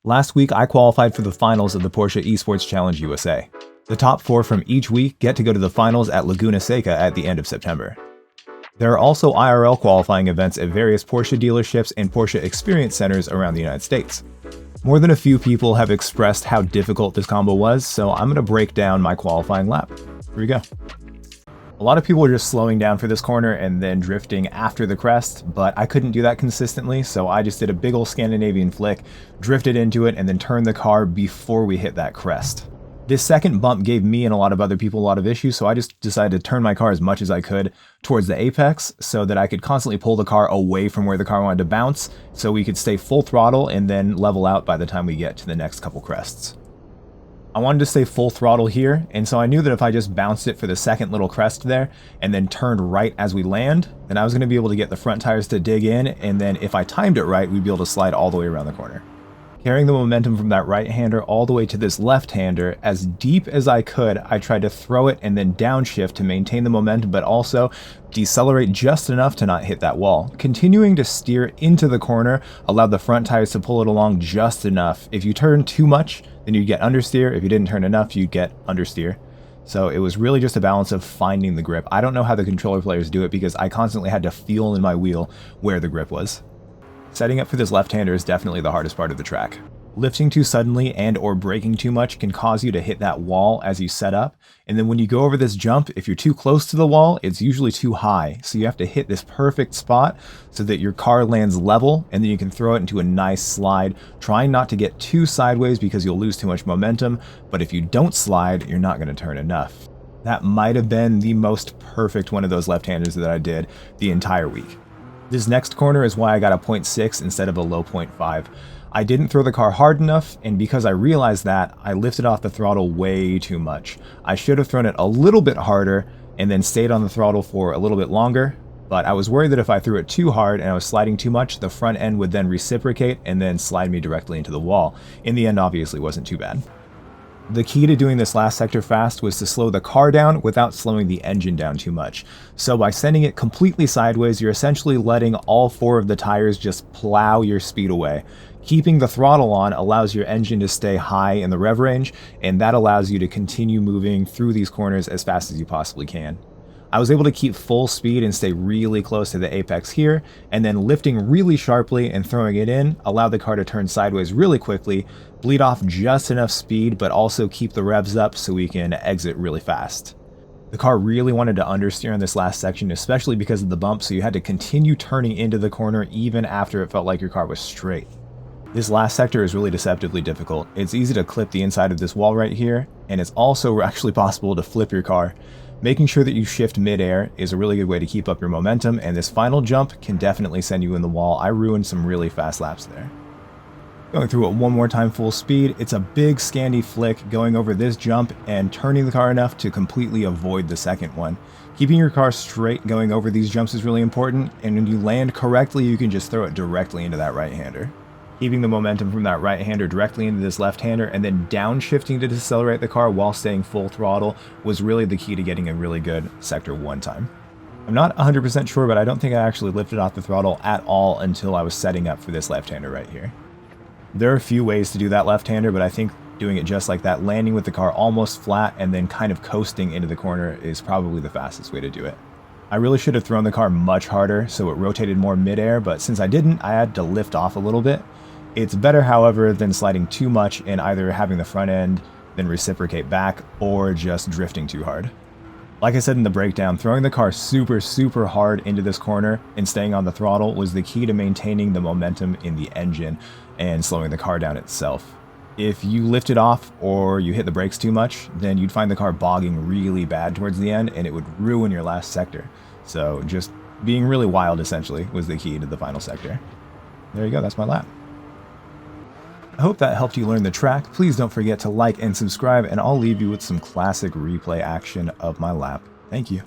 Last week, I qualified for the finals of the Porsche Esports Challenge USA. The top 4 from each week get to go to the finals at Laguna Seca at the end of September. There are also IRL qualifying events at various Porsche dealerships and Porsche experience centers around the United States. More than a few people have expressed how difficult this combo was, so I'm going to break down my qualifying lap. Here we go. A lot of people were just slowing down for this corner and then drifting after the crest, but I couldn't do that consistently, so I just did a big ol' Scandinavian flick, drifted into it, and then turned the car before we hit that crest. This second bump gave me and a lot of other people a lot of issues, so I just decided to turn my car as much as I could towards the apex so that I could constantly pull the car away from where the car wanted to bounce so we could stay full throttle and then level out by the time we get to the next couple crests. I wanted to stay full throttle here, and so I knew that if I just bounced it for the second little crest there and then turned right as we land, then I was going to be able to get the front tires to dig in, and then if I timed it right, we'd be able to slide all the way around the corner. Carrying the momentum from that right-hander all the way to this left-hander, as deep as I could, I tried to throw it and then downshift to maintain the momentum, but also decelerate just enough to not hit that wall. Continuing to steer into the corner allowed the front tires to pull it along just enough. If you turn too much, then you'd get understeer. If you didn't turn enough, you'd get understeer. So it was really just a balance of finding the grip. I don't know how the controller players do it because I constantly had to feel in my wheel where the grip was. Setting up for this left-hander is definitely the hardest part of the track. Lifting too suddenly and or braking too much can cause you to hit that wall as you set up, and then when you go over this jump, if you're too close to the wall, it's usually too high, so you have to hit this perfect spot so that your car lands level, and then you can throw it into a nice slide, trying not to get too sideways because you'll lose too much momentum, but if you don't slide, you're not going to turn enough. That might have been the most perfect one of those left-handers that I did the entire week. This next corner is why I got a 0.6 instead of a low 0.5. I didn't throw the car hard enough, and because I realized that, I lifted off the throttle way too much. I should have thrown it a little bit harder and then stayed on the throttle for a little bit longer, but I was worried that if I threw it too hard and I was sliding too much, the front end would then reciprocate and then slide me directly into the wall. In the end, obviously, wasn't too bad. The key to doing this last sector fast was to slow the car down without slowing the engine down too much. So by sending it completely sideways, you're essentially letting all 4 of the tires just plow your speed away. Keeping the throttle on allows your engine to stay high in the rev range, and that allows you to continue moving through these corners as fast as you possibly can. I was able to keep full speed and stay really close to the apex here, and then lifting really sharply and throwing it in allowed the car to turn sideways really quickly, bleed off just enough speed, but also keep the revs up so we can exit really fast. The car really wanted to understeer on this last section, especially because of the bump, so you had to continue turning into the corner even after it felt like your car was straight. This last sector is really deceptively difficult. It's easy to clip the inside of this wall right here, and it's also actually possible to flip your car. Making sure that you shift mid-air is a really good way to keep up your momentum, and this final jump can definitely send you in the wall. I ruined some really fast laps there. Going through it one more time full speed, it's a big Scandi flick going over this jump and turning the car enough to completely avoid the second one. Keeping your car straight going over these jumps is really important, and when you land correctly, you can just throw it directly into that right-hander. Keeping the momentum from that right-hander directly into this left-hander and then downshifting to decelerate the car while staying full throttle was really the key to getting a really good Sector 1 time. I'm not 100% sure, but I don't think I actually lifted off the throttle at all until I was setting up for this left-hander right here. There are a few ways to do that left-hander, but I think doing it just like that, landing with the car almost flat and then kind of coasting into the corner is probably the fastest way to do it. I really should have thrown the car much harder so it rotated more mid-air, but since I didn't, I had to lift off a little bit. It's better, however, than sliding too much and either having the front end then reciprocate back or just drifting too hard. Like I said in the breakdown, throwing the car super hard into this corner and staying on the throttle was the key to maintaining the momentum in the engine and slowing the car down itself. If you lift it off or you hit the brakes too much, then you'd find the car bogging really bad towards the end and it would ruin your last sector. So just being really wild essentially was the key to the final sector. There you go, that's my lap. I hope that helped you learn the track. Please don't forget to like and subscribe, and I'll leave you with some classic replay action of my lap. Thank you.